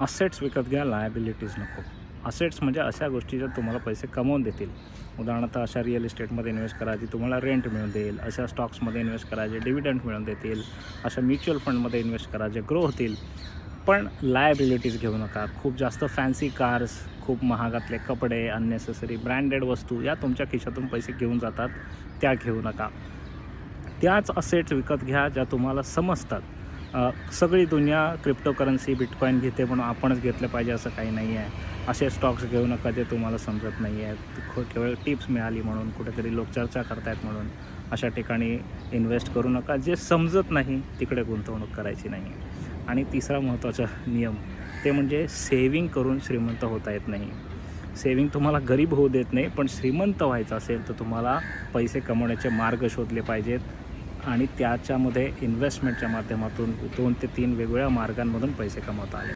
Assets विकत घ्या, liabilities नको. असेट्स म्हणजे अशा गोष्टी ज्या तुम्हाला पैसे कमवून देतील. उदाहरणार्थ अशा रिअल इस्टेटमध्ये इन्व्हेस्ट करा जी तुम्हाला रेंट मिळून देईल, अशा स्टॉक्समध्ये इन्व्हेस्ट करा जे डिव्हिडंड मिळून देतील, अशा म्युच्युअल फंडमध्ये इन्व्हेस्ट करा जे ग्रो होतील. पण लायबिलिटीज घेऊ नका. खूप जास्त फॅन्सी कार्स, खूप महागातले कपडे, अननेसेसरी ब्रँडेड वस्तू या तुमच्या खिशातून पैसे घेऊन जातात, त्या घेऊ नका. त्याच असेट्स विकत घ्या ज्या तुम्हाला समजतात. सगळी दुनिया क्रिप्टोकरन्सी, बिटकॉईन घेते म्हणून आपणच घेतलं पाहिजे असं काही नाही आहे. असे स्टॉक्स घेऊ नका जे तुम्हाला समजत नाही आहेत, केवळ टिप्स मिळाली म्हणून, कुठेतरी लोक चर्चा करतायत म्हणून अशा ठिकाणी इन्व्हेस्ट करू नका. जे समजत नाही तिकडे गुंतवणूक करायची नाही. आणि तिसरा महत्त्वाचा नियम ते म्हणजे सेविंग करून श्रीमंत होता येत नाही. सेविंग तुम्हाला गरीब होऊ देत नाही, पण श्रीमंत व्हायचं असेल तर तुम्हाला पैसे कमवण्याचे मार्ग शोधले पाहिजेत आणि त्याच्यामध्ये इन्व्हेस्टमेंटच्या माध्यमातून 2 ते 3 वेगवेगळ्या मार्गांमधून पैसे कमवता आले.